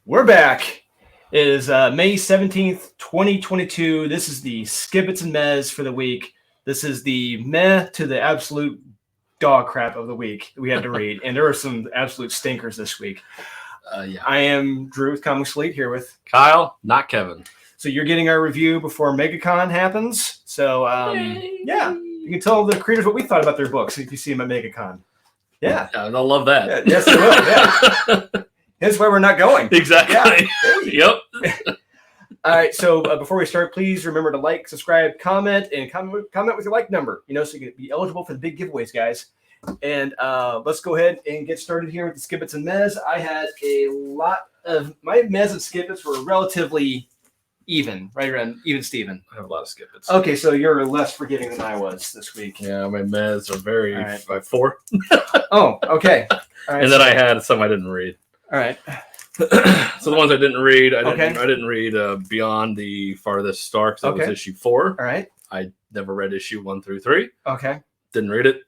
We're back. It is May 17th, 2022. This is the Skibbits and Mez for the week. This is the meh to the absolute dog crap of the week that we had to read. And there were some absolute stinkers this week. I am Drew with Comic Slate here with Kyle, not Kevin. So you're getting our review before MegaCon happens. So, yeah, you can tell the creators what we thought about their books if you see them at MegaCon. Yeah. They'll love that. Yeah, yes, they will. Yeah. That's why we're not going. Exactly. Yeah. Yep. All right. So before we start, please remember to like, subscribe, comment, and comment with your like number. So you can be eligible for the big giveaways, guys. And let's go ahead and get started here with the Skibbits and Mez. I had a lot of my Mez and Skibbits were relatively even, right around even Steven. I have a lot of Skibbits. Okay, so you're less forgiving than I was this week. Yeah, my Mez are very by 4. Oh, okay. All right, and then I had some I didn't read. All right. So the ones I didn't read, I didn't read Beyond the Farthest Star because that was issue 4. All right. I never read issue 1 through 3. Okay. Didn't read it.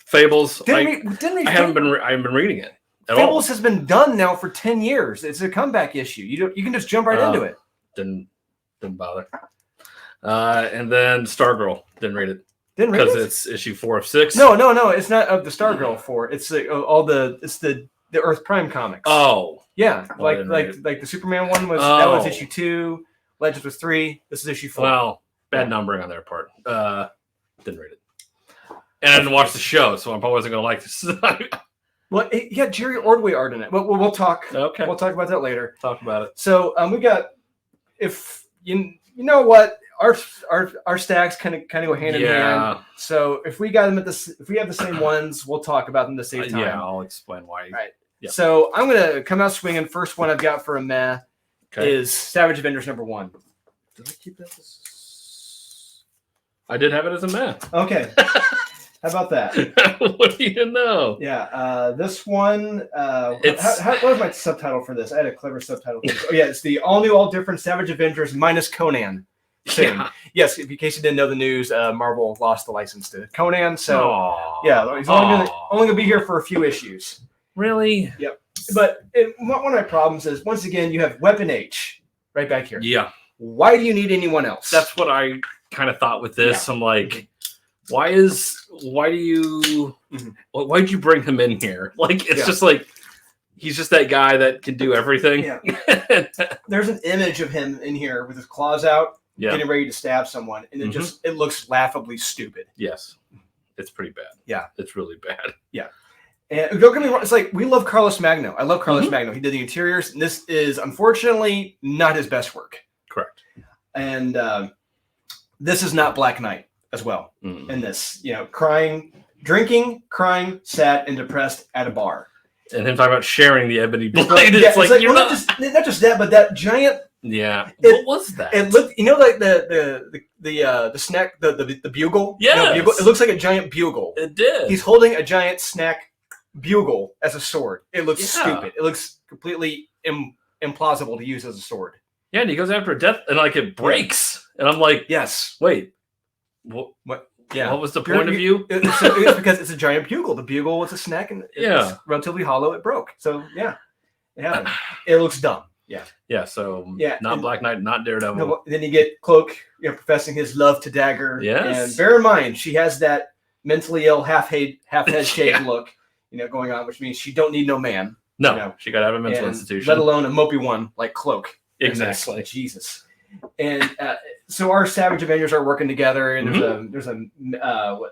Fables. I haven't been reading it. Fables has been done now for 10 years. It's a comeback issue. You can just jump right into it. Didn't bother. And then Stargirl. Didn't read it. Didn't read it because it's issue 4 of 6. No. It's not of the Stargirl 4. It's the Earth Prime comics. Oh, yeah, like the Superman one was that was issue 2. Legends was 3. This is issue 4. Well, bad numbering on their part. Didn't read it, and I didn't watch the show, so I probably wasn't going to like this. Well, you got Jerry Ordway art in it. We'll talk. Okay, we'll talk about that later. Talk about it. So we got if you know what our stacks kind of go hand in hand. So if we got them if we have the same ones, we'll talk about them at the same time. Yeah, I'll explain why. All right. Yep. So I'm gonna come out swinging. First one I've got for a meh is Savage Avengers #1. Did I keep that? I did have it as a meh. Okay. How about that? What do you know? Yeah. This one. What was my subtitle for this? I had a clever subtitle for this. Oh yeah, it's the all new, all different Savage Avengers minus Conan. Yeah. Yes, in case you didn't know the news, Marvel lost the license to Conan. So yeah, he's only gonna be here for a few issues. Really? Yep. But one of my problems is, once again, you have Weapon H right back here. Yeah. Why do you need anyone else? That's what I kind of thought with this. Yeah. I'm like, why'd you bring him in here? Like, it's just like, he's just that guy that can do everything. Yeah. There's an image of him in here with his claws out, getting ready to stab someone. And it looks laughably stupid. Yes. It's pretty bad. Yeah. It's really bad. Yeah. And don't get me wrong, it's like we love Carlos Magno. I love Carlos Magno. He did the interiors, and this is unfortunately not his best work. Correct. And this is not Black Knight as well. In this, drinking, crying, sad, and depressed at a bar. And him talking about sharing the ebony blade. Yeah, it's like you're not just that, but that giant. Yeah. What was that? It looked, like the snack, the bugle. Yeah. Bugle. It looks like a giant bugle. It did. He's holding a giant snack bugle as a sword. It looks stupid. It looks completely implausible to use as a sword. Yeah, and he goes after a death, and it breaks. And I'm like, yes. Wait, what? Yeah. What was the point of view? It's because it's a giant bugle. The bugle was a snack, and it's relatively hollow. It broke. So yeah, it looks dumb. Yeah. Yeah. So not Black Knight, not Daredevil. No, then you get Cloak, professing his love to Dagger. Yes. And bear in mind, she has that mentally ill, half head shaved look, going on, which means she don't need no man. No, she got out of a mental institution. Let alone a mopey one like Cloak. Exactly. Jesus. And so our Savage Avengers are working together, and there's a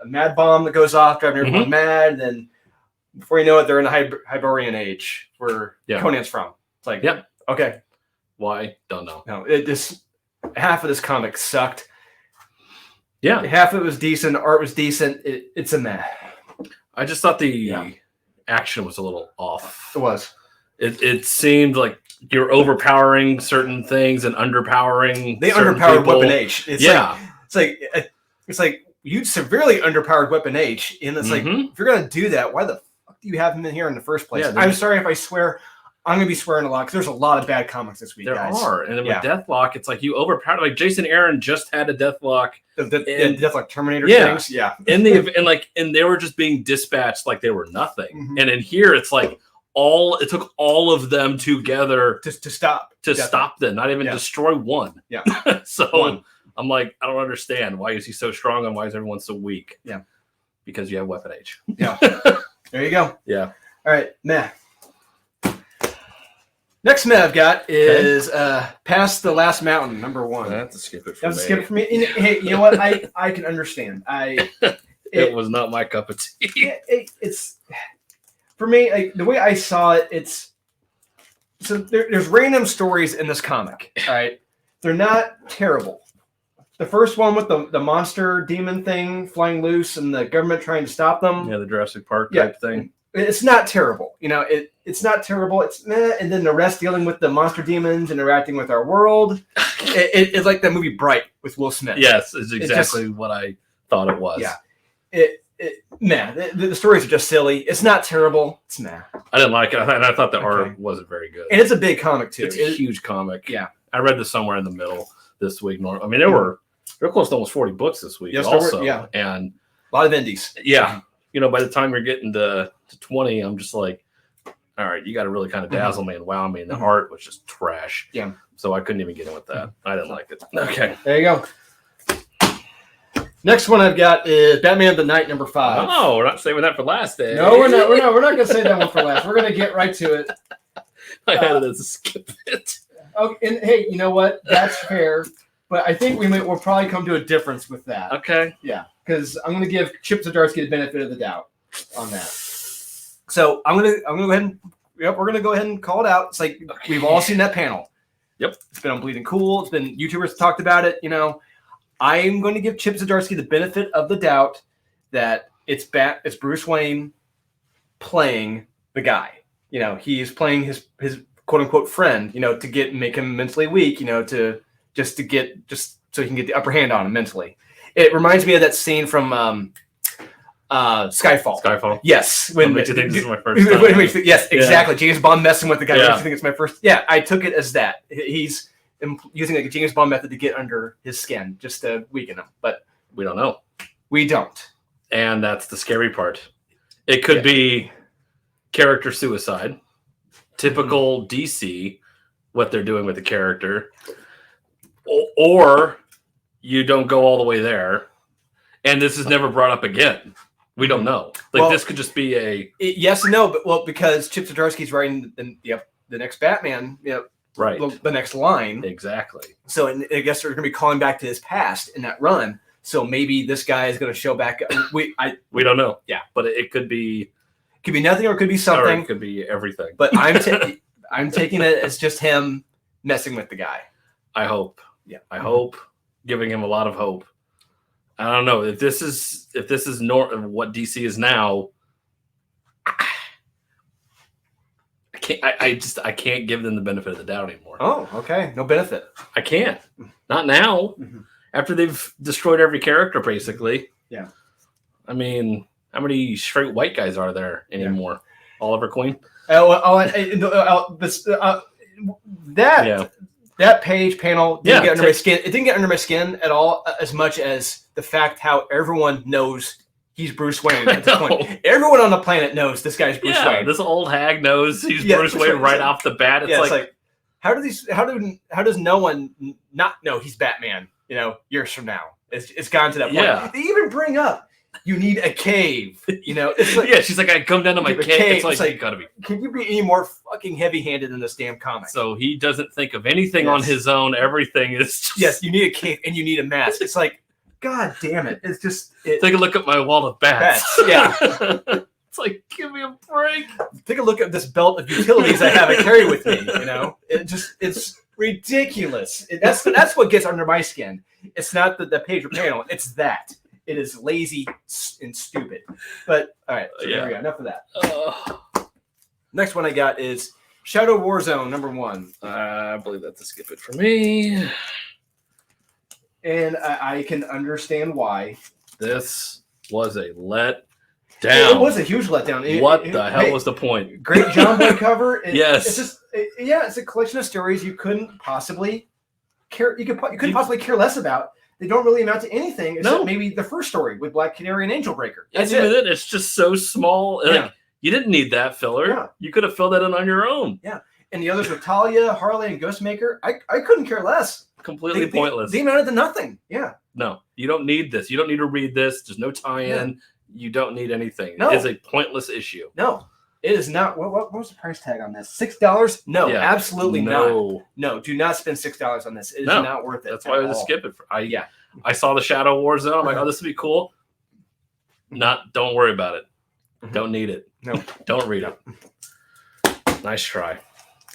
mad bomb that goes off, driving everyone mad. And then before you know it, they're in the Hyborian age, where Conan's from. It's like, okay. Why? Don't know. No, half of this comic sucked. Yeah. Half of it was decent. Art was decent. It's a meh. I just thought the action was a little off. It was. It seemed like you're overpowering certain things and underpowering. They underpowered Weapon H. It's like you severely underpowered Weapon H, and it's like, if you're gonna do that, why the fuck do you have him in here in the first place? Yeah, I'm sorry if I swear. I'm gonna be swearing a lot because there's a lot of bad comics this week. There guys. are, and then with Deathlock, it's like you overpowered. Like Jason Aaron just had a Deathlock, the Deathlock Terminator things. Yeah, and they were just being dispatched like they were nothing. And in here, it's like took all of them together to stop them, not even destroy one. Yeah. So I'm like, I don't understand. Why is he so strong and why is everyone so weak? Yeah. Because you have weapon age. Yeah. There you go. Yeah. All right, meh. Next meh I've got is Past the Last Mountain, number 1. I have to skip it for me. Skip it for me. And, hey, you know what? I can understand. It was not my cup of tea. It's for me, like the way I saw it, there's random stories in this comic. All right. They're not terrible. The first one with the monster demon thing flying loose and the government trying to stop them. Yeah, the Jurassic Park type thing. It's not terrible. You know, it's not terrible. It's meh. And then the rest dealing with the monster demons interacting with our world. It's like that movie Bright with Will Smith. Yes, it's exactly what I thought it was. Yeah. Meh. The stories are just silly. It's not terrible. It's meh. I didn't like it. And I thought the art wasn't very good. And it's a big comic, too. It's a huge comic. Yeah. I read this somewhere in the middle this week. I mean, they're close to almost 40 books this week also. And a lot of indies. Yeah. You know, by the time you're getting to 20, I'm just like, all right, you got to really kind of dazzle me and wow me. And the art was just trash. Yeah. So I couldn't even get in with that. I didn't like it. Okay. There you go. Next one I've got is Batman of the Night, number 5. Oh, we're not saving that for last day. No, we're not. We're not going to save that one for last. We're going to get right to it. I had it as a skip it. Okay, and hey, you know what? That's fair. But I think we'll probably come to a difference with that. Okay. Yeah, because I'm going to give Chip Zdarsky the benefit of the doubt on that. So I'm going to go ahead and we're going to go ahead and call it out. It's like we've all seen that panel. Yep. It's been on Bleeding Cool. It's been YouTubers talked about it. You know, I'm going to give Chip Zdarsky the benefit of the doubt that it's Bruce Wayne playing the guy. You know, he's playing his quote unquote friend. You know, to make him mentally weak. You know, just so he can get the upper hand on him mentally. It reminds me of that scene from Skyfall. Skyfall. Yes. What makes you think this is my first time? Yes, exactly. James Bond messing with the guy. Yeah. I think it's my first. Yeah, I took it as that. He's using like a James Bond method to get under his skin, just to weaken him. But we don't know. We don't. And that's the scary part. It could be character suicide. Typical DC, what they're doing with the character. Or you don't go all the way there, and this is never brought up again. We don't know. This could just be yes and no, but because Chip Zdarsky's writing the next Batman, right, the next line exactly. So I guess they're going to be calling back to his past in that run. So maybe this guy is going to show back. We don't know. Yeah, but it could be nothing, or it could be something. Or it could be everything. But I'm taking it as just him messing with the guy. I hope. Yeah, I hope, giving him a lot of hope. I don't know if this is what DC is now. I can't give them the benefit of the doubt anymore. Oh, okay, no benefit. I can't. Not now. Mm-hmm. After they've destroyed every character, basically. Yeah. I mean, how many straight white guys are there anymore? Yeah. Oliver Queen. That page panel didn't get under my skin. It didn't get under my skin at all, as much as the fact how everyone knows he's Bruce Wayne at this point. Everyone on the planet knows this guy's Bruce Wayne. This old hag knows he's Bruce Wayne right off the bat. It's like how does no one not know he's Batman? You know, years from now, it's gone to that point. Yeah. They even bring up you need a cave. You know, it's like she's like, I come down to my cave. It's like, gotta be. Can you be any more fucking heavy-handed in this damn comic? So he doesn't think of anything on his own. Everything is just... you need a cave and you need a mask. It's like, God damn it! It's just take a look at my wall of bats. Yeah, it's like, give me a break. Take a look at this belt of utilities I have to carry with me. You know, it's ridiculous. That's what gets under my skin. It's not the page or panel. It's that. It is lazy and stupid. But all right, so there we go. Enough of that. Next one I got is Shadow Warzone number 1. I believe that's a skip it for me. And I can understand why. This was a let down. It was a huge letdown. What the hell was the point? Great John Boy cover. Yes. It's just it's a collection of stories you couldn't possibly care. You couldn't possibly care less about. They don't really amount to anything except maybe the first story with Black Canary and Angel Breaker. That's it. It's just so small. You didn't need that filler. Yeah. You could have filled that in on your own. Yeah. And the others with Talia, Harley, and Ghostmaker, I couldn't care less. Completely pointless. They amounted to nothing. Yeah. No, you don't need this. You don't need to read this. There's no tie-in. Yeah. You don't need anything. No. It is a pointless issue. No, it is not. What was the price tag on this? $6? No, absolutely not. No, do not spend $6 on this. It is not worth it. That's why I was skip it. I saw the Shadow Wars though. I'm like, oh, this would be cool. Don't worry about it. Don't need it. No, don't read it. Nice try.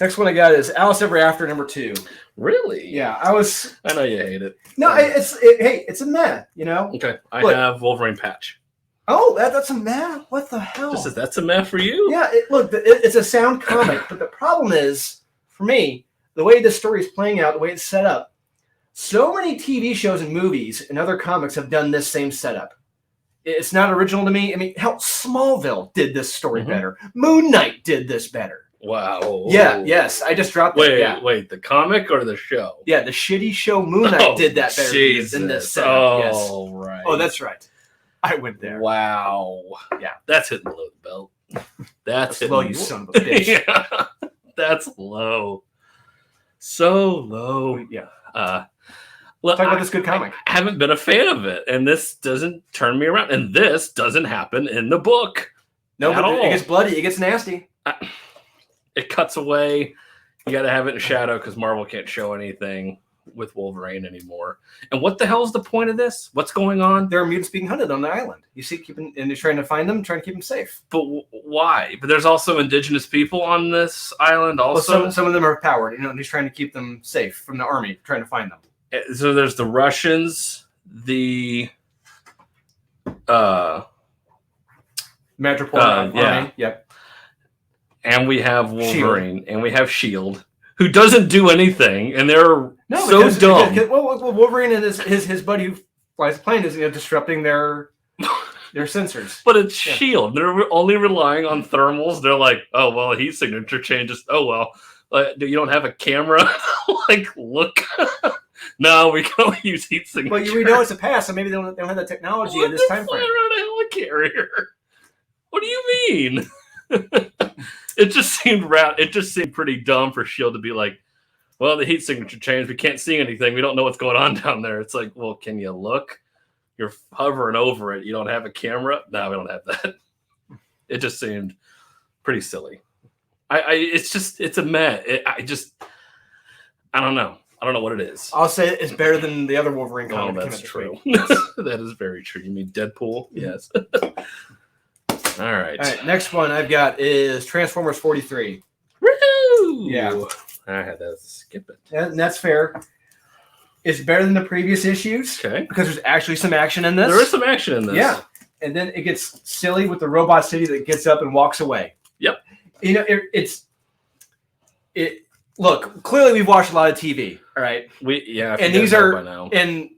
Next one I got is Alice Ever After #2. Really? Yeah, I know you hate it. No, it's a meh, you know. Okay, I have Wolverine patch. Oh, that's a meh. What the hell? That's a meh for you? Yeah. It's a sound comic, but the problem is for me the way this story is playing out, the way it's set up. So many TV shows and movies and other comics have done this same setup. It's not original to me. I mean, hell, Smallville did this story better. Moon Knight did this better. Wow. Yeah, yes. I just dropped it. Wait, the comic or the show? Yeah, the shitty show Moon Knight did that better than this setup. Oh, right. Oh, that's right. I went there. Wow. Yeah. That's hitting below the belt. That's low, you son of a bitch. Yeah. That's low. So low. Yeah. Well, talk about this good comic. I haven't been a fan of it, and this doesn't turn me around. And this doesn't happen in the book. No, but it gets bloody. It gets nasty. It cuts away. You got to have it in shadow because Marvel can't show anything with Wolverine anymore. And what the hell is the point of this? What's going on? There are mutants being hunted on the island. You see, and they're trying to find them, trying to keep them safe. But why? But there's also indigenous people on this island also. Well, some of them are powered, and he's trying to keep them safe from the army, trying to find them. So there's the Russians, the Madripoor army. Yep. And we have Wolverine, and we have Shield, who doesn't do anything, and they're dumb. Well, Wolverine and his buddy who flies the plane is disrupting their sensors. But it's Shield. They're only relying on thermals. They're like, oh well, heat signature changes. Oh well, you don't have a camera. Like, look. No, we can only use heat signature. Well, we know it's a past, so maybe they don't have the technology in this time frame. Around a helicarrier. What do you mean? It just seemed pretty dumb for Shield to be like, well, the heat signature changed. We can't see anything. We don't know what's going on down there. It's like, well, can you look? You're hovering over it. You don't have a camera? No, we don't have that. It just seemed pretty silly. It's a meh. I don't know. I don't know what it is. I'll say it's better than the other Wolverine comic. Oh, that's true. That is very true. You mean Deadpool? Yes. All right. Next one I've got is Transformers 43. Woo! Yeah. I had to skip it. And that's fair. It's better than the previous issues. Okay. Because there's actually some action in this. There is some action in this. Yeah. And then it gets silly with the Robot City that gets up and walks away. Yep. Look, clearly we've watched a lot of TV, all right? And these are by now. And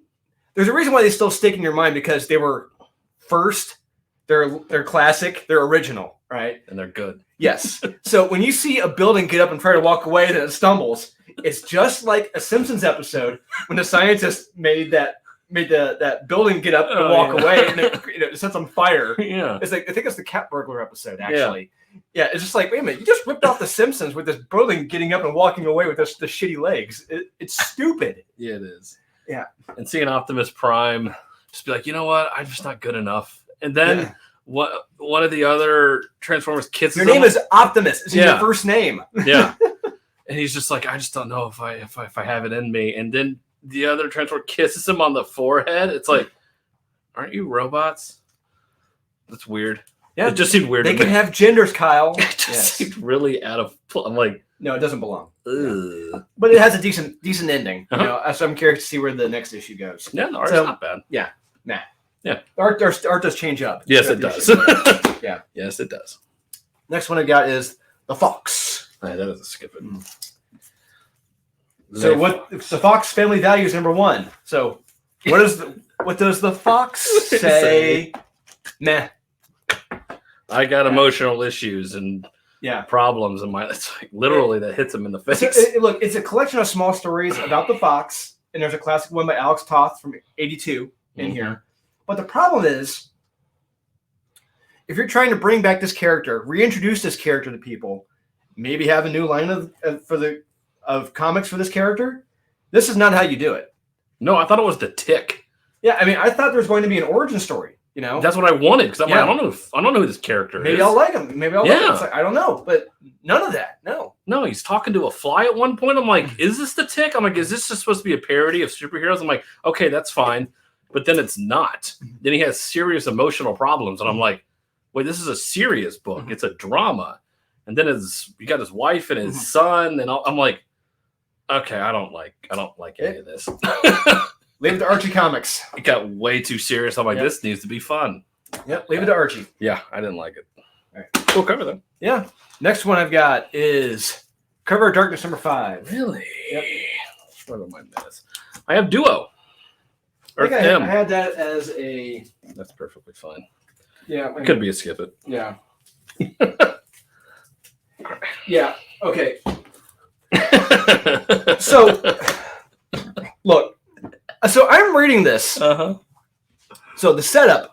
there's a reason why they still stick in your mind because they were first, they're classic, they're original, right? And they're good. Yes. So when you see a building get up and try to walk away and it stumbles, it's just like a Simpsons episode when the scientist made that building get up and walk away and it sets on fire. Yeah. It's like, I think it's the Cat Burglar episode, actually. Yeah, it's just like, wait a minute, you just ripped off the Simpsons with this building getting up and walking away with the shitty legs. It's stupid. Yeah, it is. Yeah. And seeing Optimus Prime just be like, you know what? I'm just not good enough. And then one of the other Transformers kids. Your name is Optimus. It's your first name. Yeah. And he's just like, I just don't know if I have it in me. And then the other Transformer kisses him on the forehead. It's like, aren't you robots? That's weird. Yeah, it just seemed weird. They can have genders, Kyle. It just seemed really out of. I'm like, no, it doesn't belong. Ugh. But it has a decent ending. So I'm curious to see where the next issue goes. Yeah, the art's not bad. Yeah, nah. Yeah, art does change up. Yes, it does. Yeah, yes, it does. Next one I got is the Fox. That is a skip it. So the Fox family values #1. So what does the Fox say? Nah. I got emotional issues and problems in my. It's like literally that hits him in the face. Look, it's a collection of small stories about the Fox, and there's a classic one by Alex Toth from '82 in here. But the problem is, if you're trying to bring back this character, reintroduce this character to people, maybe have a new line of comics for this character, this is not how you do it. No, I thought it was the Tick. Yeah, I mean, I thought there was going to be an origin story. You know, that's what I wanted because I'm like, I don't know who this character is. Maybe I'll like him. Maybe I'll like him. It's like, I don't know, but none of that. No, he's talking to a fly at one point. I'm like, is this the Tick? I'm like, is this just supposed to be a parody of superheroes? I'm like, okay, that's fine, but then it's not. Then he has serious emotional problems, and I'm like, wait, this is a serious book. It's a drama, and then you got his wife and his son, and I'm like, okay, I don't like any of this. Leave it to Archie Comics. It got way too serious. I'm like, this needs to be fun. Yep, leave it to Archie. Yeah, I didn't like it. All right. Cool cover, though. Yeah. Next one I've got is Cover of Darkness number 5. Really? Yep. What am I miss? I have Duo. I had that as a... That's perfectly fine. Yeah. It could be a skip it. Yeah. Yeah. Okay. So, look. So I'm reading this. Uh-huh. So the setup,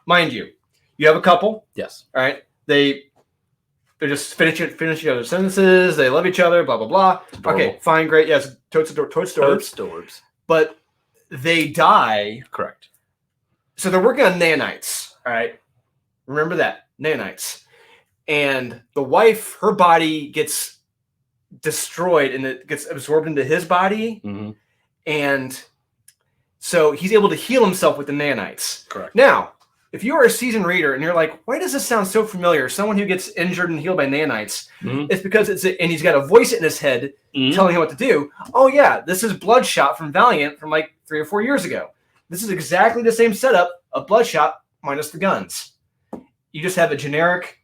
mind you have a couple. Yes. All right. They just finish each other's sentences. They love each other. Blah blah blah. Adorable. Okay, fine, great. Yes, totes Storbs. But they die. Correct. So they're working on nanites. All right. Remember that, nanites. And the wife, her body gets destroyed and it gets absorbed into his body. Mm-hmm. And so he's able to heal himself with the nanites. Correct. Now, if you are a seasoned reader and you're like, why does this sound so familiar? Someone who gets injured and healed by nanites. Mm-hmm. It's because and he's got a voice in his head telling him what to do. Oh yeah, this is Bloodshot from Valiant from like 3 or 4 years ago. This is exactly the same setup of Bloodshot minus the guns. You just have a generic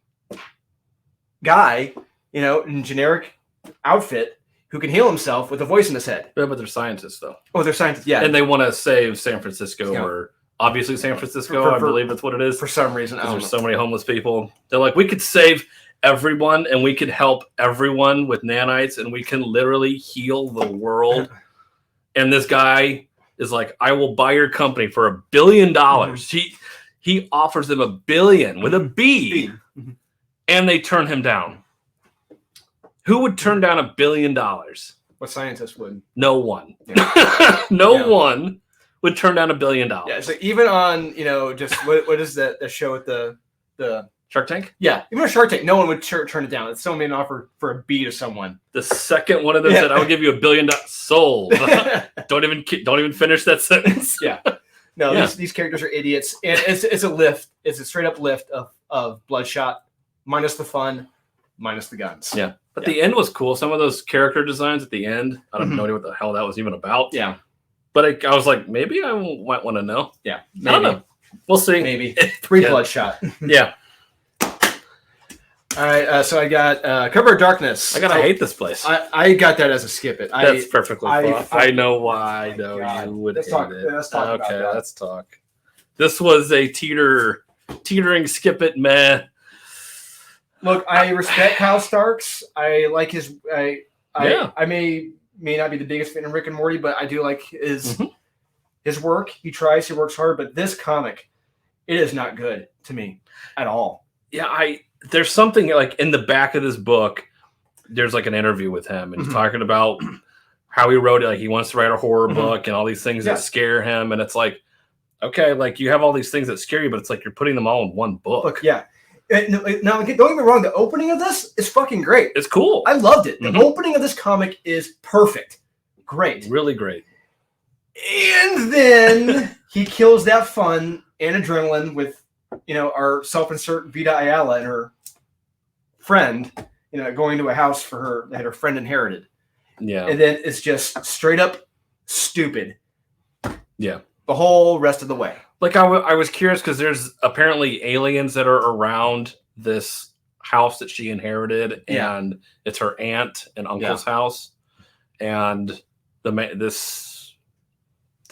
guy, in generic outfit who can heal himself with a voice in his head. Yeah, but they're scientists, though. Oh, they're scientists, yeah. And they want to save San Francisco, or obviously San Francisco, I believe that's what it is. For some reason. Because there's so many homeless people. They're like, we could save everyone, and we could help everyone with nanites, and we can literally heal the world. And this guy is like, I will buy your company for $1 billion. Mm-hmm. He offers them $1 billion with a B, and they turn him down. Who would turn down $1 billion? What scientist would? No one. Yeah. No one would turn down $1 billion. Yeah, so even on, just what is that the show with the Shark Tank? Yeah, even on Shark Tank, no one would turn it down. If someone made an offer for a B to someone. The second one of them said, "I will give you $1 billion." Sold. Don't even finish that sentence. Yeah. No, these characters are idiots, and it's a lift. It's a straight up lift of Bloodshot, minus the fun, minus the guns. Yeah, but the end was cool. Some of those character designs at the end, I don't know what the hell that was even about. Yeah, but I was like, maybe I might want to know. Yeah, maybe. I don't know. We'll see. Maybe 3 Bloodshot. Yeah. All right, so I got Cover of Darkness. I hate this place. I got that as a skip it. That's perfectly fine. I know why. You would let's hate talk, it. Let's talk about that. Let's talk. This was a teetering skip it meh. Look, I respect Kyle Starks. I like his. I may not be the biggest fan of Rick and Morty, but I do like his work. He tries. He works hard. But this comic, it is not good to me at all. Yeah, there's something like in the back of this book, there's like an interview with him, and he's talking about how he wrote it. Like he wants to write a horror book and all these things that scare him. And it's like, okay, like you have all these things that scare you, but it's like you're putting them all in one book. Look, yeah. Now, don't get me wrong. The opening of this is fucking great. It's cool. I loved it. The opening of this comic is perfect. Great. Really great. And then he kills that fun and adrenaline with, our self-insert Vita Ayala and her friend, going to a house for her that her friend inherited. Yeah. And then it's just straight up stupid. Yeah. The whole rest of the way. Like I was curious because there's apparently aliens that are around this house that she inherited, and it's her aunt and uncle's house, and this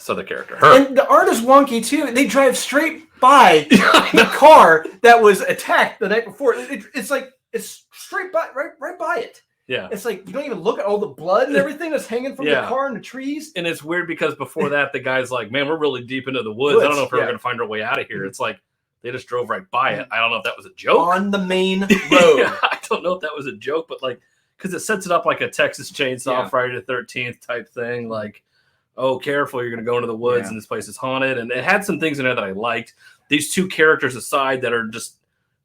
other character. Her. And the art is wonky too. They drive straight by the car that was attacked the night before. It's like it's straight by, right by it. Yeah. It's like you don't even look at all the blood and everything that's hanging from the car and the trees. And it's weird because before that, the guy's like, man, we're really deep into the woods. I don't know if we're going to find our way out of here. It's like, They just drove right by it. I don't know if that was a joke. On the main road. I don't know if that was a joke, but like, because it sets it up like a Texas Chainsaw Friday the 13th type thing. Like, oh, careful, you're going to go into the woods and this place is haunted. And it had some things in there that I liked. These two characters aside that are just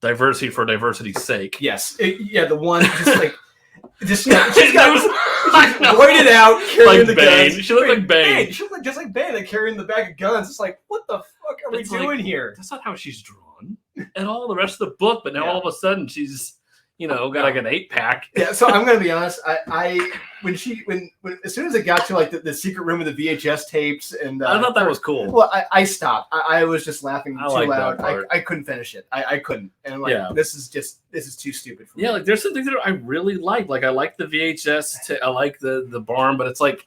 diversity for diversity's sake. Yes. The one just like, she's pointed out carrying like the Bane. guns. She looked like Bane. She looked just like Bane, like carrying the bag of guns. It's like, what the fuck are we doing here? That's not how she's drawn at all the rest of the book. But now all of a sudden she's, got like an 8-pack. Yeah, so I'm gonna be honest. When as soon as it got to like the secret room of the VHS tapes, and I thought that was cool. Well, I stopped. I was just laughing too like loud. that part. I couldn't finish it. I couldn't. And I'm like, this is too stupid for me. Yeah, like there's some things that I really like. Like I like the VHS. I like the barn, but it's like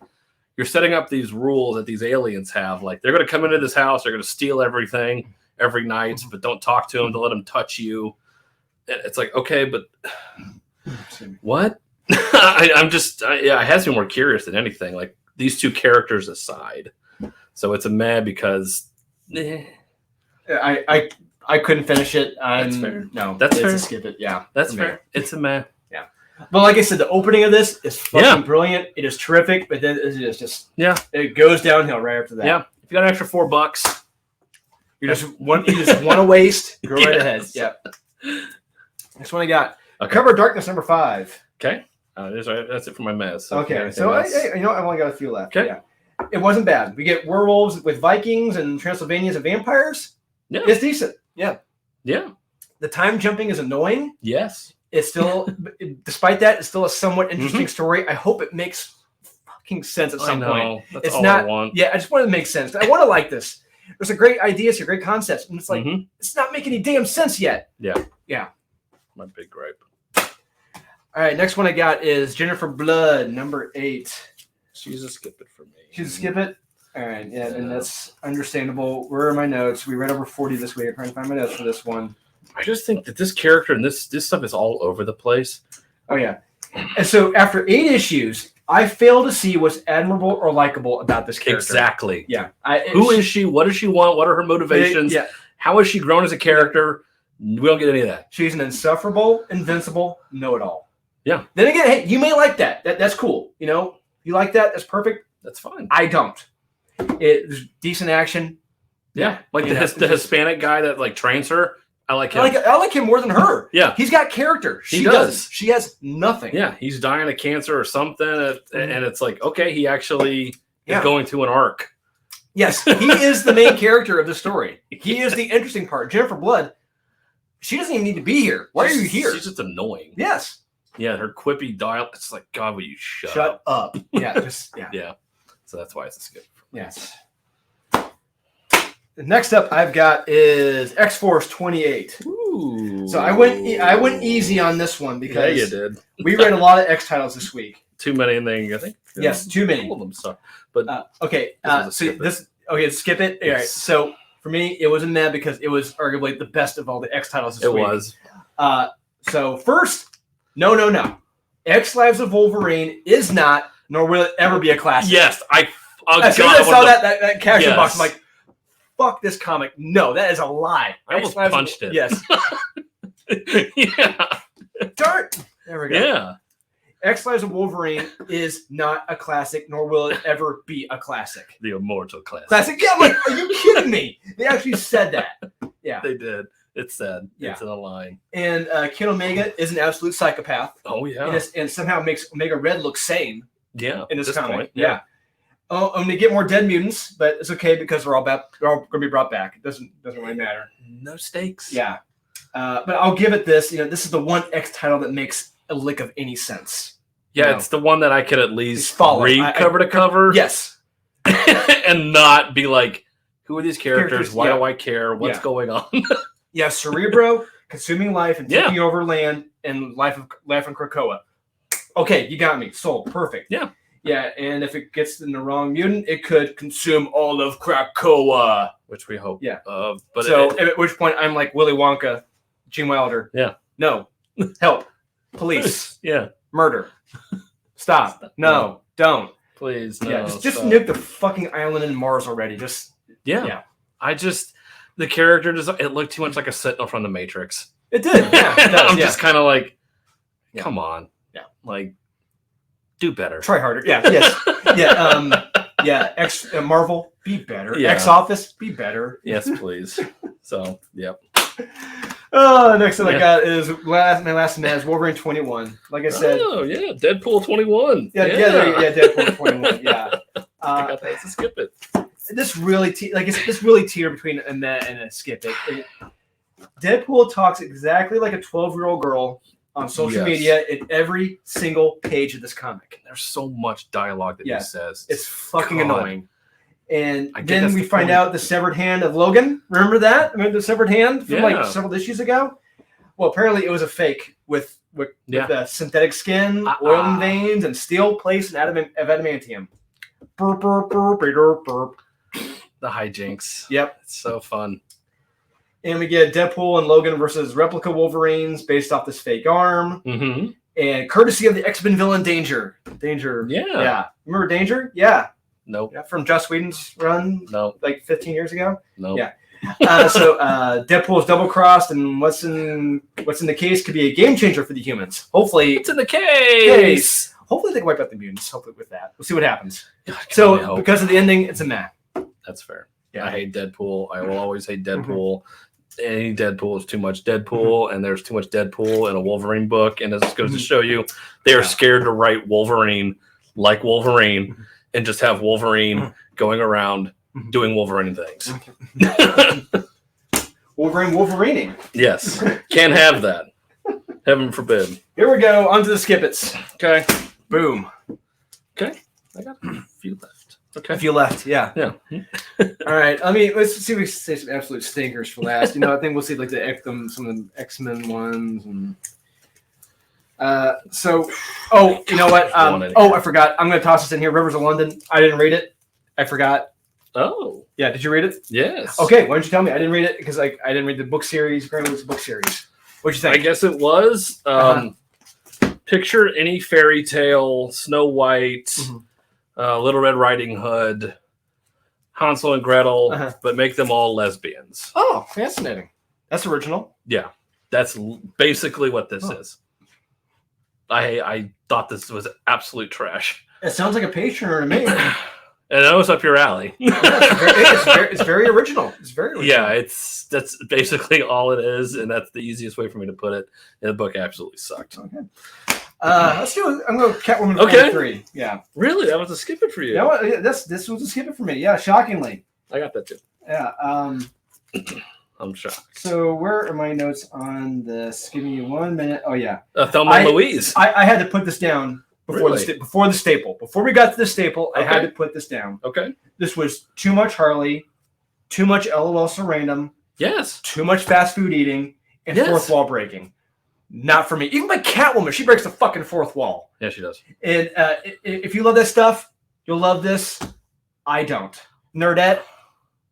you're setting up these rules that these aliens have. Like they're gonna come into this house, they're gonna steal everything every night, but don't talk to them, don't let them touch you. It's like, okay, but what? It has me more curious than anything. Like these two characters aside, so it's a meh because I couldn't finish it. That's fair. No, that's fair. A skip it. Yeah, that's fair. It's a meh. Yeah, but like I said, the opening of this is fucking brilliant. It is terrific, but then it is just it goes downhill right after that. Yeah, if you got an extra $4, you just want to waste. Go right ahead. Yeah. Next one I got. Cover of Darkness #5. Okay. That's it for my mess. Okay. So I've only got a few left. Okay. Yeah. It wasn't bad. We get werewolves with Vikings and Transylvanians and vampires. Yeah. It's decent. Yeah. Yeah. The time jumping is annoying. Yes. It's still, despite that, it's still a somewhat interesting story. I hope it makes fucking sense at some point. That's it's all not. I want. Yeah. I just want it to make sense. I want to like this. There's a great idea. It's a great concept. And it's like, it's not making any damn sense yet. Yeah. Yeah. My big gripe. All right, next one I got is Jennifer Blood, #8. She's a skip it for me. She's a skip it? All right, yeah, and that's understandable. Where are my notes? We read over 40 this week. I'm trying to find my notes for this one. I just think that this character and this stuff is all over the place. Oh, yeah. And so after 8 issues, I fail to see what's admirable or likable about this character. Exactly. Yeah. Who is she? What does she want? What are her motivations? Yeah. How has she grown as a character? We don't get any of that. She's an insufferable, invincible know-it-all. Yeah. Then again, hey, you may like that. That's cool. You like that? That's perfect. That's fine. I don't. There's decent action. Yeah. Like the Hispanic guy that like trains her. I like him. I like him more than her. Yeah. He's got character. She does. She has nothing. Yeah. He's dying of cancer or something. And it's like, okay, he actually is going to an arc. Yes. He is the main character of the story. He is the interesting part. Jennifer Blood, she doesn't even need to be here. Why are you here? She's just annoying. Yes. Yeah. Her quippy dial. It's like, God, will you shut up? Yeah. Yeah. So that's why it's a skip. Yes. Next up I've got is X-Force 28. Ooh. So I went easy on this one because you did. We read a lot of X titles this week. Too many in there, I think. Yes, too many. All of them suck. But skip it. All right. So for me, it wasn't mad because it was arguably the best of all the X titles this week. It was. So first, no. X Lives of Wolverine is not, nor will it ever be a classic. Yes, as soon as I saw that caption box, I'm like, fuck this comic. No, that is a lie. I almost punched it. Yes. Yeah. Dart. There we go. Yeah. X Lives of Wolverine is not a classic, nor will it ever be a classic. The immortal classic. Yeah, I'm like, are you kidding me? They actually said that. Yeah. They did. It's sad. Yeah. It's in a line. And Ken Omega is an absolute psychopath. Oh, yeah. And somehow makes Omega Red look sane. Yeah. In this comic. Point. Yeah. Oh, I'm gonna get more dead mutants, but it's okay because they're all gonna be brought back. It doesn't really matter. No stakes. Yeah. But I'll give it this. This is the one X title that makes a lick of any sense. Yeah, it's the one that I could at least read cover to cover. Yes. And not be like, who are these characters? Why do I care? What's going on? Yeah, Cerebro, consuming life and taking over land and life of Krakoa. Okay, you got me. Sold. Perfect. Yeah. Yeah, and if it gets in the wrong mutant, it could consume all of Krakoa. Which we hope. Yeah. But at which point I'm like Willy Wonka, Gene Wilder. Yeah. No. Help. Police. Yeah. Murder. Stop. No. Don't. Please. No, yeah. Just nuke the fucking island in Mars already. Yeah. I just The character design, it looked too much like a Sentinel from the Matrix. It did. Yeah, it does, I'm just kind of like, Yeah. come on. Yeah. Like, do better. Try harder. Yeah. Yes. Yeah. Marvel, be better. Yeah. X Office, be better. Yes, please. So, yep. Next thing I got is my last man is Wolverine 21. Like I said. Oh, yeah. Deadpool 21. Yeah. Deadpool 21. Yeah. I got that to skip it. This really it's really tier between a Met and a skip it. Deadpool talks exactly like a 12-year-old girl on social media in every single page of this comic. There's so much dialogue that he says. It's fucking annoying. And I then we find out the severed hand of Logan. Remember that? I mean, the severed hand from like several issues ago? Well, apparently it was a fake with synthetic skin, oil and veins, and steel plates and adamantium. Burp, burp, burp, burp, burp. The hijinks. Yep. It's so fun. And we get Deadpool and Logan versus replica Wolverines based off this fake arm. Mm-hmm. And courtesy of the X-Men villain Danger. Danger. Yeah. Remember Danger? Yeah. Nope. Yeah, from Joss Whedon's run like 15 years ago? Nope. Yeah. So Deadpool is double-crossed, and what's in the case could be a game changer for the humans. Hopefully. What's in the case? Hopefully they can wipe out the mutants. Hopefully with that. We'll see what happens. So because of the ending, it's a meh. That's fair. Yeah. I hate Deadpool. I will always hate Deadpool. Any Deadpool is too much Deadpool, and there's too much Deadpool in a Wolverine book. And this goes to show you, they are scared to write Wolverine like Wolverine and just have Wolverine going around doing Wolverine things. Wolverining. Yes. Can't have that. Heaven forbid. Here we go. On to the skip-its. Okay. Boom. Okay. I got a few left. Okay. A few left. Yeah. All right. Let's see if we say some absolute stinkers for last. I think we'll see like some of the X-Men ones. And you know what? I forgot. I'm going to toss this in here. Rivers of London. I didn't read it. I forgot. Oh. Yeah. Did you read it? Yes. Okay. Why don't you tell me? I didn't read it because I didn't read the book series. Apparently, it's a book series. What'd you think? I guess it was. Picture any fairy tale, Snow White, Little Red Riding Hood, Hansel and Gretel, but make them all lesbians. Oh, fascinating. That's original. Yeah. That's basically what this is. I thought this was absolute trash. It sounds like a page turner to me. And that was up your alley. It's very original. It's very original. Yeah, that's basically all it is, and that's the easiest way for me to put it. And the book absolutely sucked. Okay. Let's do it. I'm going to Catwoman 23. Yeah. Really? That was a skip it for you. Yeah, this was a skip it for me. Yeah, shockingly. I got that too. Yeah. I'm shocked. So where are my notes on this? Give me 1 minute. Oh, yeah. Thelma and Louise. I had to put this down before the staple. Before we got to the staple, I had to put this down. Okay. This was too much Harley, too much LOL so random. Yes. Too much fast food eating, and fourth wall breaking. Not for me. Even my Catwoman, she breaks the fucking fourth wall. Yeah, she does. And if you love that stuff, you'll love this. I don't. Nerdette,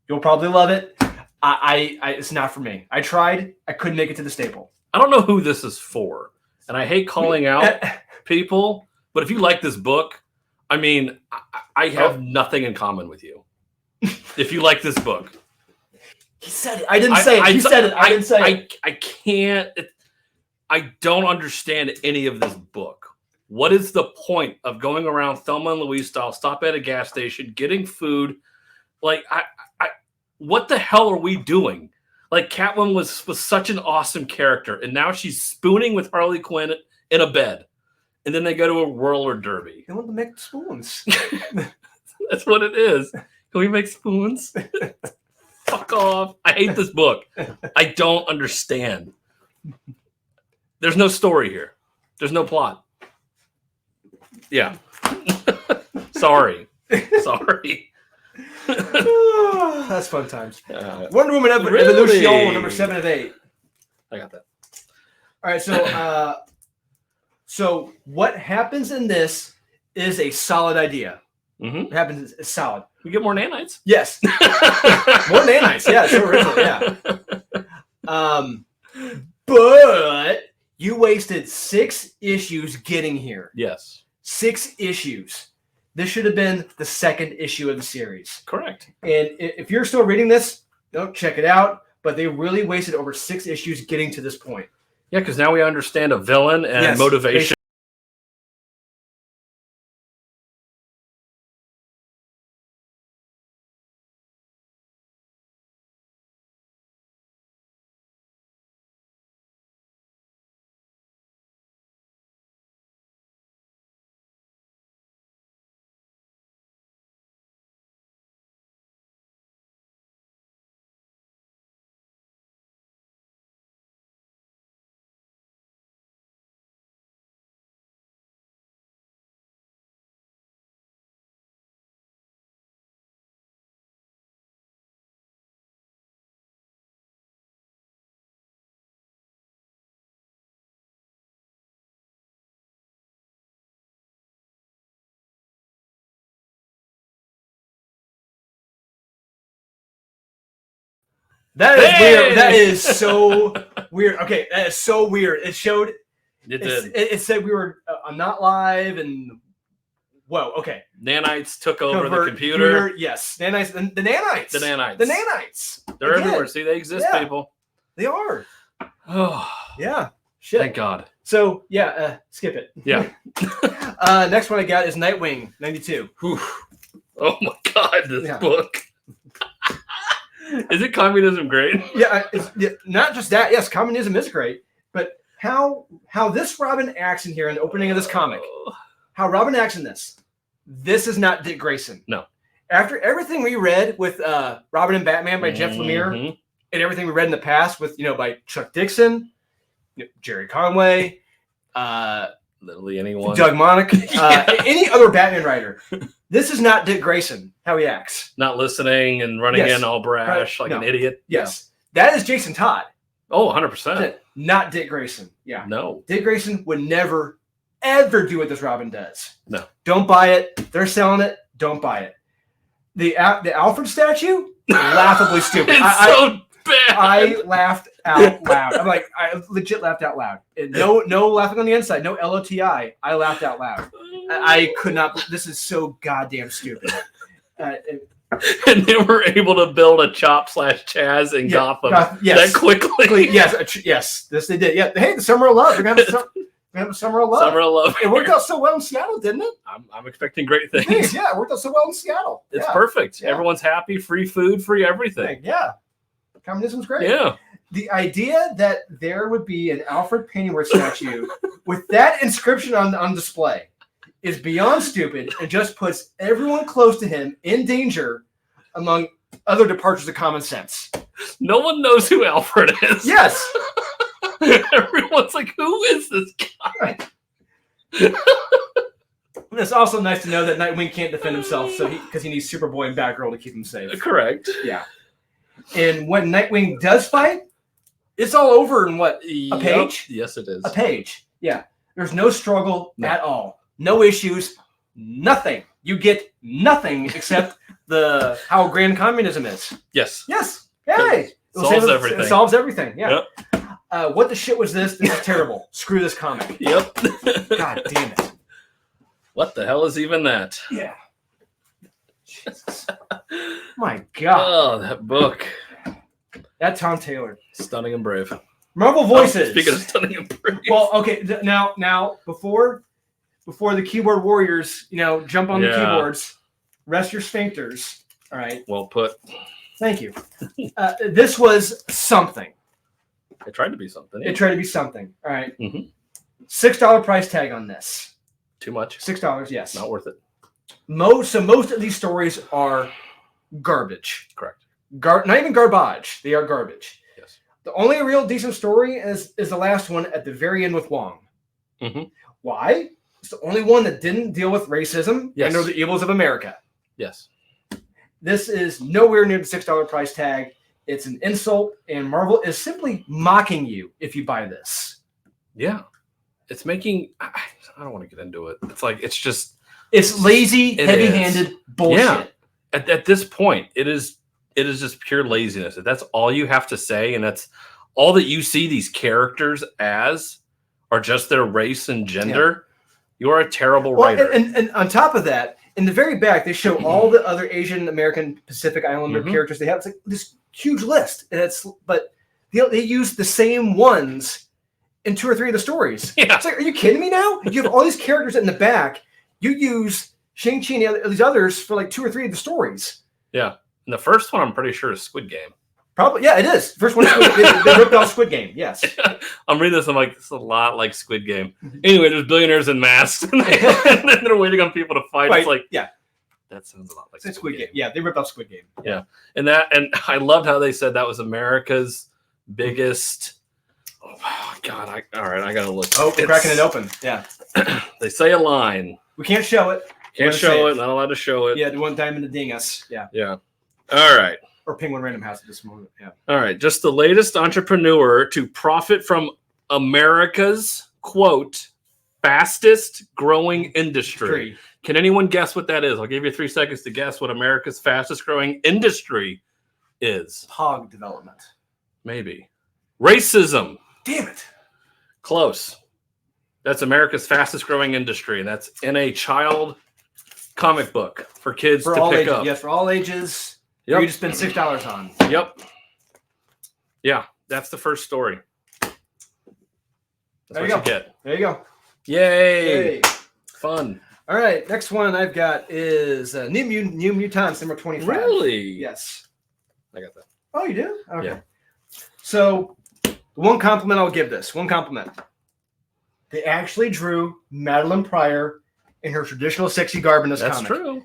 you'll probably love it. It's not for me. I tried. I couldn't make it to the staple. I don't know who this is for, and I hate calling out people. But if you like this book, I have nothing in common with you. If you like this book, he said it. I didn't say it. He said it. I didn't say it. I can't. I don't understand any of this book. What is the point of going around Thelma and Louise style, stop at a gas station, getting food? Like, what the hell are we doing? Like, Catwoman was such an awesome character, and now she's spooning with Harley Quinn in a bed. And then they go to a roller derby. They want to make spoons. That's what it is. Can we make spoons? Fuck off. I hate this book. I don't understand. There's no story here. There's no plot. Yeah. Sorry. That's fun times. Wonder Woman Evolution, number 7 of 8. I got that. All right, so what happens in this is a solid idea. Mm-hmm. What happens is solid. We get more nanites. Yes. More nanites. Yeah, so original, yeah. But you wasted 6 issues getting here. Yes. 6 issues. This should have been the 2nd issue of the series. Correct. And if you're still reading this, Don't check it out. But they really wasted over 6 issues getting to this point. Yeah, because now we understand a villain and motivation. That is weird. That is so weird. Okay, that is so weird. It showed. It said we were not live, and whoa. Okay. Nanites took over the computer. Yes, nanites. The nanites. The nanites. The nanites. They're everywhere. See, they exist, people. They are. Oh yeah. Shit. Thank God. So yeah, skip it. Yeah. Next one I got is Nightwing 92. Whew. Oh my God, this book. Is it communism great? Yeah, not just that. Yes, communism is great, but how this Robin acts in here in the opening of this comic, how Robin acts in this is not Dick Grayson. No. After everything we read with Robin and Batman by Jeff Lemire, and everything we read in the past with by Chuck Dixon, Jerry Conway, literally anyone, Doug Monaco, any other Batman writer. This is not Dick Grayson, how he acts. Not listening and running in all brash like an idiot. Yes. Yeah. That is Jason Todd. Oh, 100%. Not Dick Grayson. Yeah. No. Dick Grayson would never, ever do what this Robin does. No. Don't buy it. They're selling it. Don't buy it. The Alfred statue, laughably stupid. It's so bad. I laughed out loud. I'm like, I legit laughed out loud. And no laughing on the inside. No LOTI. I laughed out loud. I could not. This is so goddamn stupid. And they were able to build a Chop/Chaz in Gotham that quickly. Yes, this they did. Yeah, hey, the Summer of Love. We're gonna have a Summer of Love. Summer of Love. It worked out so well in Seattle, didn't it? I'm expecting great things. Yeah, it worked out so well in Seattle. It's perfect. Yeah. Everyone's happy. Free food. Free everything. Yeah, communism's great. Yeah. The idea that there would be an Alfred Pennyworth statue with that inscription on display is beyond stupid and just puts everyone close to him in danger among other departures of common sense. No one knows who Alfred is. Yes. Everyone's like, who is this guy? It's also nice to know that Nightwing can't defend himself because he needs Superboy and Batgirl to keep him safe. Correct. Yeah. And when Nightwing does fight, it's all over in what? A page? Yes, it is. A page. Yeah. There's no struggle at all. No issues. Nothing. You get nothing except how grand communism is. Yes. Yes. Hey. Solves everything. It solves everything. Yeah. Yep. What the shit was this? This is terrible. Screw this comic. Yep. God damn it. What the hell is even that? Yeah. Jesus. My God. Oh, that book. That Tom Taylor. Stunning and brave. Marvel Voices. Speaking of stunning and brave. Well, okay. Now, before the keyboard warriors, jump on the keyboards, rest your sphincters. All right. Well put. Thank you. This was something. It tried to be something. It tried to be something. All right. Mm-hmm. $6 price tag on this. Too much. $6. Yes. Not worth it. Most of these stories are garbage. Correct. Not even garbage. They are garbage. Yes. The only real decent story is the last one at the very end with Wong. Mm-hmm. Why? It's the only one that didn't deal with racism and or the evils of America. Yes. This is nowhere near the $6 price tag. It's an insult, and Marvel is simply mocking you if you buy this. Yeah. It's making... I don't want to get into it. It's lazy, heavy-handed bullshit. Yeah. At this point, it is just pure laziness. That's all you have to say, and that's all that you see these characters as are just their race and gender. You are a terrible Well, writer. and on top of that, in the very back, they show all the other Asian American Pacific Islander characters they have. It's like this huge list, but they use the same ones in 2 or 3 of the stories. Yeah. It's like, are you kidding me now? You have all these characters in the back. You use Shang-Chi and these others for like 2 or 3 of the stories. Yeah. And the first one, I'm pretty sure, is Squid Game. Probably, yeah, it is. First one, they ripped off Squid Game. Yes. I'm reading this. I'm like, this is a lot like Squid Game. Anyway, there's billionaires in masks, and then they're waiting on people to fight. Right. It's like, yeah, that sounds a lot like Squid Game. Yeah, they ripped off Squid Game. Yeah, and I loved how they said that was America's biggest. Oh God! All right, I gotta look. Oh, we're cracking it open. Yeah, they say a line. We can't show it. Can't show it. Not allowed to show it. Yeah, the one time in the dingus. Yeah. Yeah. All right. Or Penguin Random House at this moment. Yeah. All right. Just the latest entrepreneur to profit from America's, quote, fastest growing industry. Can anyone guess what that is? I'll give you 3 seconds to guess what America's fastest growing industry is. Hog development. Maybe. Racism. Damn it. Close. That's America's fastest growing industry. And that's in a child comic book for kids to pick up. Yes, for all ages. Yep. You just spend $6 on. Yep. Yeah, that's the first story. That's There what you you go. get. There you go. Yay. Yay. Fun. All right, next one I've got is New Mutants number 25. Really? Yes. I got that. Oh, you do? Okay. Yeah. So, one compliment I'll give this. One compliment. They actually drew Madeline Pryor in her traditional sexy garb in this That's comic. true.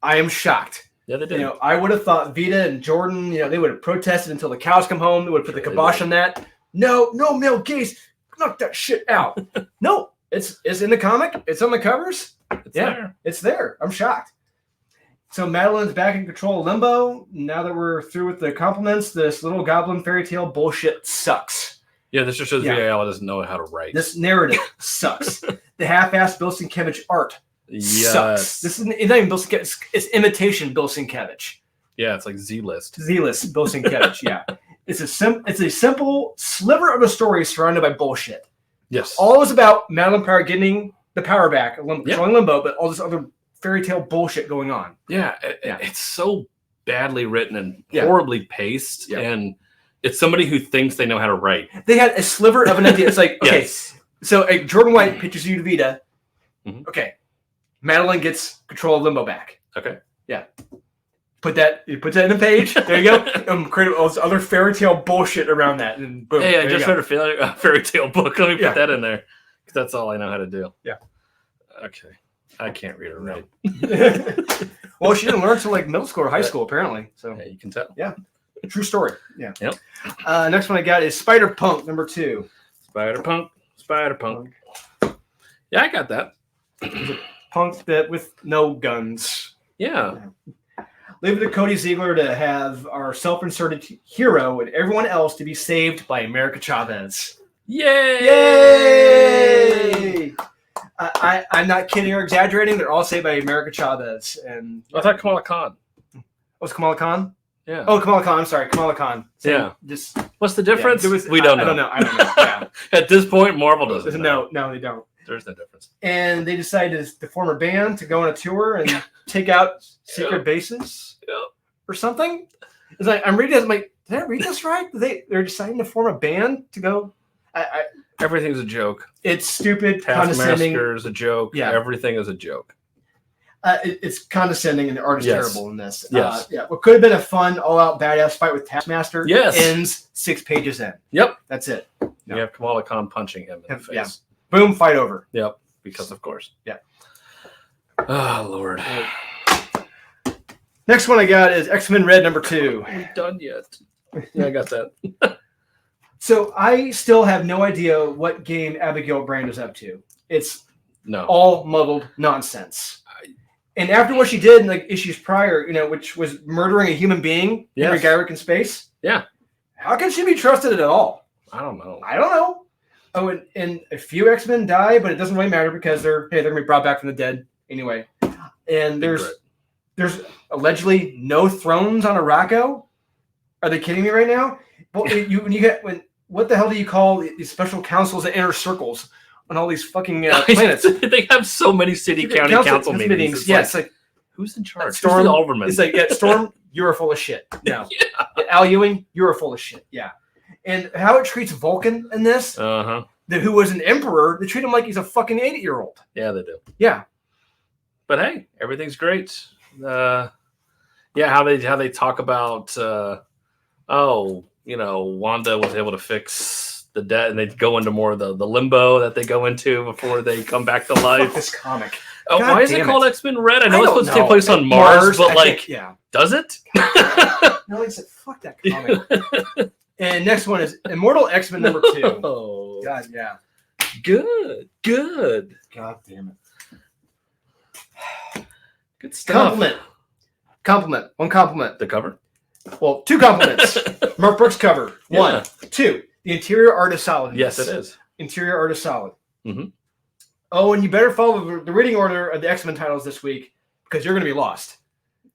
I am shocked. Yeah, they did. I would have thought Vita and Jordan, they would have protested until the cows come home. They would have put the kibosh on that. No male gaze. Knock that shit out. No, it's in the comic. It's on the covers. It's there. I'm shocked. So Madeline's back in control of Limbo. Now that we're through with the compliments, this little goblin fairy tale bullshit sucks. Yeah, this just shows VAL doesn't know how to write. This narrative sucks. The half-assed Bill Sienkiewicz art sucks. This isn't even Bill Sienkiewicz. It's imitation Bill Sienkiewicz. Yeah, it's like Z-list. Z-list Bill Sienkiewicz. Yeah, it's a simple sliver of a story surrounded by bullshit. Yes, all is about Madeline Pryor getting the power back, controlling Limbo, but all this other fairy tale bullshit going on. Yeah, it's so badly written and horribly paced, and it's somebody who thinks they know how to write. They had a sliver of an idea. It's like, okay, so Jordan White pitches you to Vita. Mm-hmm. Okay, Madeline gets control of Limbo back. Okay, yeah. Put that in a page. There you go. Create all this other fairy tale bullshit around that, and boom. Hey, I just read a fairy tale book. Let me put that in there because that's all I know how to do. Yeah. Okay. I can't read or write. Well, she didn't learn until like middle school or high school, apparently. So you can tell. Yeah. True story. Yeah. Yep. Next one I got is Spider-Punk number 2. Spider-Punk. Yeah, I got that. Punk that with no guns. Yeah. Leave it to Cody Ziegler to have our self-inserted hero and everyone else to be saved by America Chavez. Yay! Yay! I'm not kidding or exaggerating. They're all saved by America Chavez. And I thought Kamala Khan. Was Kamala Khan? Yeah. Oh, Kamala Khan. I'm sorry, Kamala Khan. So just what's the difference? We don't know. I don't know. Yeah. At this point, Marvel doesn't know. No, they don't. There's no difference. And they decided to form a band to go on a tour and take out secret bases or something. It's like I'm reading this. I'm like, did I read this right? They're deciding to form a band to go. Everything's a joke. It's stupid, condescending. Taskmaster is a joke. Yeah. Everything is a joke. It's condescending, and the art is terrible in this. Yes. What could have been a fun, all-out, badass fight with Taskmaster ends 6 pages in. Yep. That's it. No. You have Kamala Khan punching him in the face. Yeah. Boom, fight over. Yep. Because of course. Yeah. Oh, Lord. Next one I got is X-Men Red number 2. I haven't done yet. Yeah, I got that. So I still have no idea what game Abigail Brand is up to. It's No. all muddled nonsense. And after what she did in like issues prior, which was murdering a human being, Henry Gyrick in space. Yeah. How can she be trusted at all? I don't know. Oh, and a few X-Men die, but it doesn't really matter because they're gonna be brought back from the dead anyway. And there's allegedly no thrones on Araco. Are they kidding me right now? Well, what the hell do you call these special councils and inner circles? on all these fucking planets. They have so many city, county council meetings. It's Yes, like who's in charge? Storm, Who's the alderman? It's like, yeah, Storm, you're full of shit. No. Yeah. Al Ewing, you're full of shit. Yeah. And how it treats Vulcan in this, who was an emperor, they treat him like he's a fucking 80-year-old. Yeah, they do. Yeah. But hey, everything's great. How they talk about, Wanda was able to fix the debt, and they go into more of the limbo that they go into before they come back to life. This comic. Why is it called X-Men Red? I know it's supposed to take place on Mars, but does it? No, he said, fuck that comic. And next one is Immortal X-Men number 2. Oh, God, yeah. Good. God damn it. Good stuff. Compliment. One compliment. The cover? Well, 2 compliments. Mark Brooks cover. 1. 2. The interior art is solid. Yes, it is. Interior art is solid. Mm-hmm. Oh, and you better follow the reading order of the X-Men titles this week because you're going to be lost.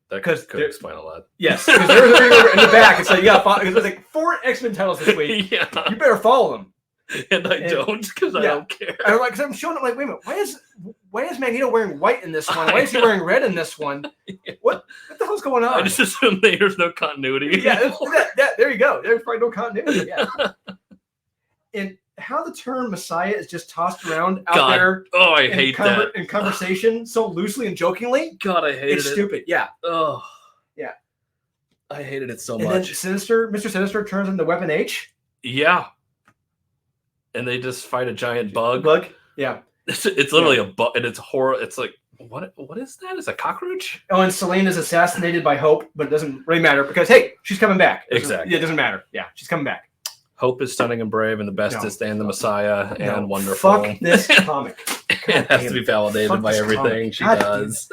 That could explain a lot. Yes, because there's a reading order in the back. It's like, there's like 4 X-Men titles this week. Yeah. You better follow them. And I don't because I don't care. I'm showing them like, wait a minute, why is Magneto wearing white in this one? Why is he wearing red in this one? What the hell's going on? I just assume there's no continuity. Yeah, there you go. There's probably no continuity. Yeah. And how the term Messiah is just tossed around out there. Oh, I hate that. In conversation so loosely and jokingly. God, I hate it. It's stupid. Yeah. Oh. Yeah. I hated it so and much. Then Mr. Sinister turns into Weapon H. Yeah. And they just fight a giant bug. Yeah. It's literally a bug, and it's horror. It's like, what is that? It's a cockroach? Oh, and Selene is assassinated by Hope, but it doesn't really matter because, hey, she's coming back. Exactly. It doesn't matter. Yeah, she's coming back. Hope is stunning and brave and the bestest and the Messiah and wonderful. Fuck this comic. It has to be validated by everything she does.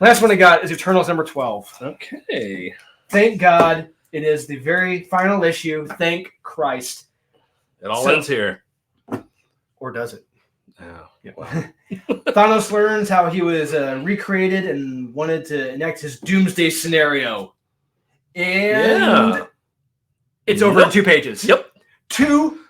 Last one I got is Eternals number 12. Okay. Thank God it is the very final issue. Thank Christ. It all ends here. Or does it? Oh, yeah. Wow. Thanos learns how he was recreated and wanted to enact his doomsday scenario. And it's over in 2 pages. Yep. 2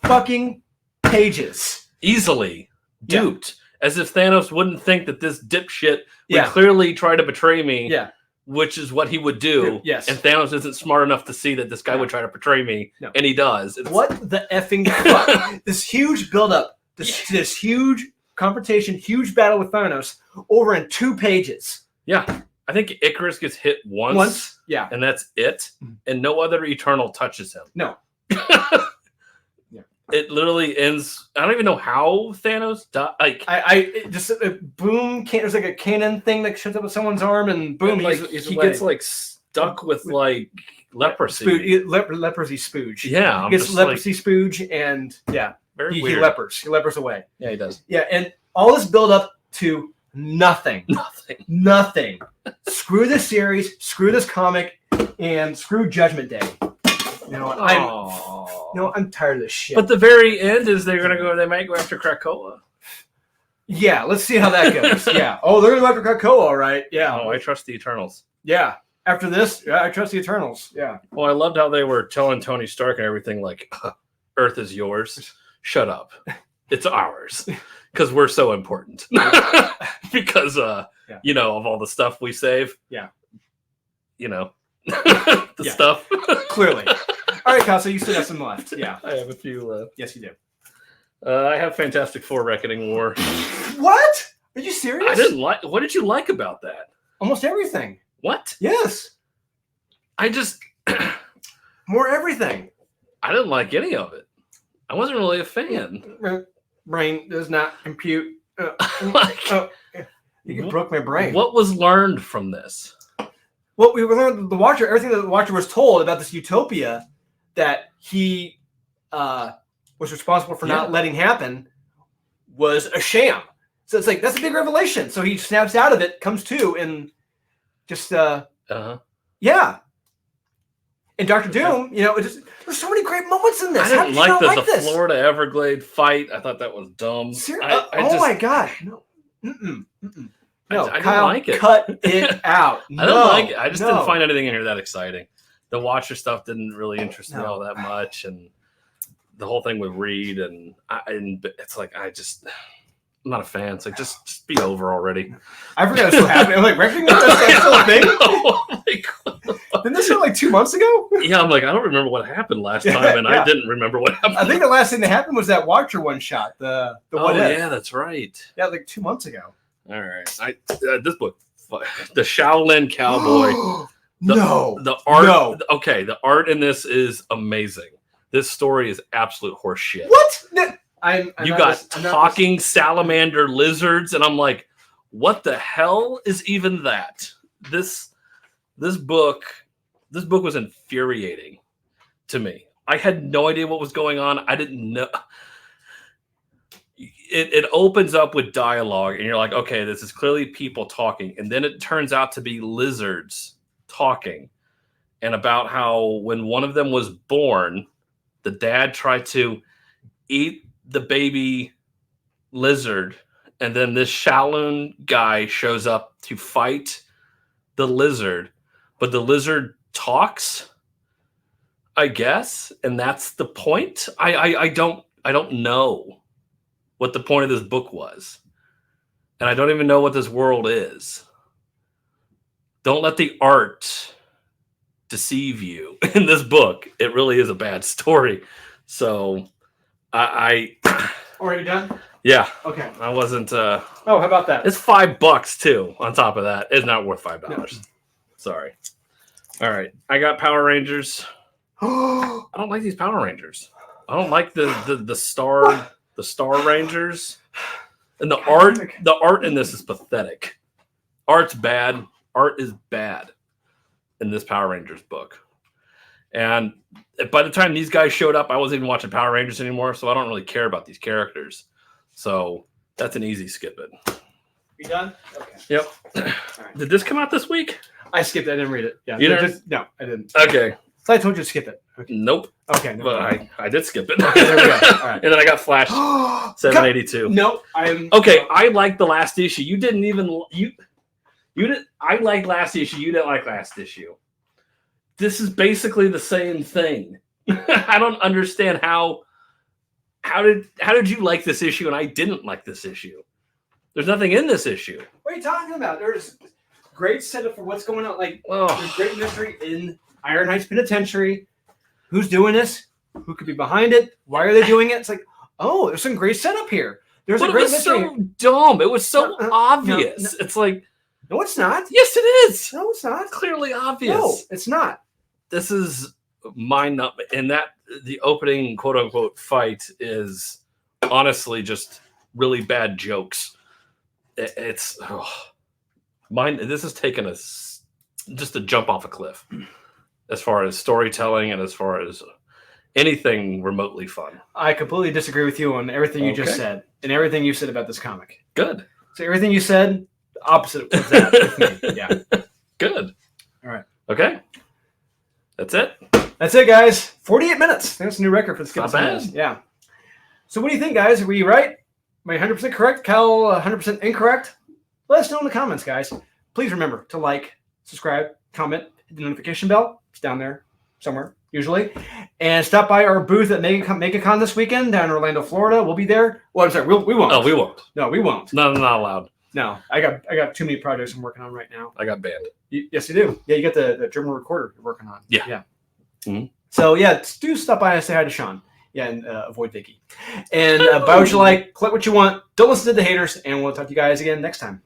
fucking pages. Easily duped. As if Thanos wouldn't think that this dipshit would clearly try to betray me. Yeah. Which is what he would do. Yes. And Thanos isn't smart enough to see that this guy would try to betray me. No. And he does. What the effing fuck? This huge buildup, this huge confrontation, huge battle with Thanos over in 2 pages. Yeah. I think Icarus gets hit once. Yeah. And that's it. And no other Eternal touches him. No. It literally ends. I don't even know how Thanos died. Like boom. There's like a cannon thing that shows up with someone's arm, and boom, he gets like stuck with like leprosy. Leprosy spooge. Yeah, he gets leprosy spooge, and very weird. He lepers. He lepers away. Yeah, he does. Yeah, and all this build up to nothing. Nothing. Screw this series. Screw this comic, and screw Judgment Day. You know, I'm tired of this shit. But the very end is they might go after Krakoa. Yeah, let's see how that goes. Yeah. Oh, they're going to go after Krakoa, all right. Yeah. Oh, I trust the Eternals. Yeah. After this, I trust the Eternals. Yeah. Well, I loved how they were telling Tony Stark and everything like, Earth is yours. Shut up. It's ours. Because we're so important. Because, of all the stuff we save. Yeah. The stuff. Clearly. All right, Kyle, so you still have some left. Yeah. I have a few left. Yes, you do. I have Fantastic Four Reckoning War. What? Are you serious? I didn't like. What did you like about that? Almost everything. What? Yes. I just more everything. I didn't like any of it. I wasn't really a fan. Brain does not compute. You broke my brain. What was learned from this? Well, we learned everything that the Watcher was told about this utopia that he was responsible for not letting happen was a sham. So it's like, that's a big revelation. So he snaps out of it, comes to, and just, yeah. And Dr. Doom, there's so many great moments in this. I didn't like the Florida Everglade fight. I thought that was dumb. My God. No. No, I Kyle, didn't like it. Cut it out. I didn't like it. I just didn't find anything in here that exciting. The Watcher stuff didn't really interest me all that much, and the whole thing with Reed, and it's like I'm not a fan. It's like just be over already. I forgot it's still happening. I'm like, Reckoning that's still a thing. Didn't this start like 2 months ago? Yeah, I'm like, I don't remember what happened last time, and I didn't remember what happened. I think the last thing that happened was that Watcher one shot. The oh yeah, that's right. Yeah, like 2 months ago. All right, this book, the Shaolin Cowboy. The art. No. Okay, the art in this is amazing. This story is absolute horse shit. What? You got talking salamander lizards, and I'm like, what the hell is even that? This book was infuriating to me. I had no idea what was going on. I didn't know. It opens up with dialogue, and you're like, okay, this is clearly people talking, and then it turns out to be lizards talking, and about how when one of them was born, the dad tried to eat the baby lizard, and then this Shaolin guy shows up to fight the lizard, but the lizard talks, I guess, and that's the point. I don't know what the point of this book was, and I don't even know what this world is. Don't let the art deceive you in this book. It really is a bad story. So I are you done? Yeah. Okay. I wasn't oh, how about that? It's $5 too on top of that. It's not worth $5. No. Sorry. All right. I got Power Rangers. I don't like these Power Rangers. I don't like the Star Rangers. And the art in this is pathetic. Art's bad. Art is bad in this Power Rangers book. And by the time these guys showed up, I wasn't even watching Power Rangers anymore, so I don't really care about these characters. So that's an easy skip it. You done? Okay. Yep. Right. Did this come out this week? I skipped it. I didn't read it. Yeah. No, I didn't. Okay. So I told you to skip it. Okay. Nope. Okay. No, but I did skip it. Okay, there we go. All right. And then I got Flash 782. No, Okay, I liked the last issue. You didn't even you didn't. I liked last issue. You didn't like last issue. This is basically the same thing. I don't understand how did you like this issue and I didn't like this issue? There's nothing in this issue. What are you talking about? There's great setup for what's going on. Like, there's great mystery in Iron Heights Penitentiary. Who's doing this? Who could be behind it? Why are they doing it? It's like, oh, there's some great setup here. There's a great mystery. It was so dumb. It was so obvious. No. It's like, no, it's not. Yes, it is. No, it's not. It's clearly obvious. No, it's not. This is mind-numbing. And that the opening quote-unquote fight is honestly just really bad jokes. It's this has taken us just a jump off a cliff as far as storytelling and as far as anything remotely fun. I completely disagree with you on everything you just said and everything you said about this comic. Good. So everything you said, the opposite of that with me. Yeah. Good. All right. Okay. That's it. That's it, guys. 48 minutes. That's a new record for the skip. Not bad. Yeah. So what do you think, guys? Are we right? Am I 100% correct? Cal 100% incorrect? Let us know in the comments, guys. Please remember to like, subscribe, comment, hit the notification bell. It's down there somewhere, usually. And stop by our booth at MegaCon this weekend down in Orlando, Florida. We'll be there. Well, I'm sorry, we won't. Oh, we won't. No, we won't. No, not allowed. No, I got too many projects I'm working on right now. I got banned. Yes, you do. Yeah, you got the German recorder you're working on. Yeah. Yeah. Mm-hmm. So, yeah, do stop by and say hi to Sean. Yeah, and avoid Vicky. And buy what you like, collect what you want. Don't listen to the haters, and we'll talk to you guys again next time.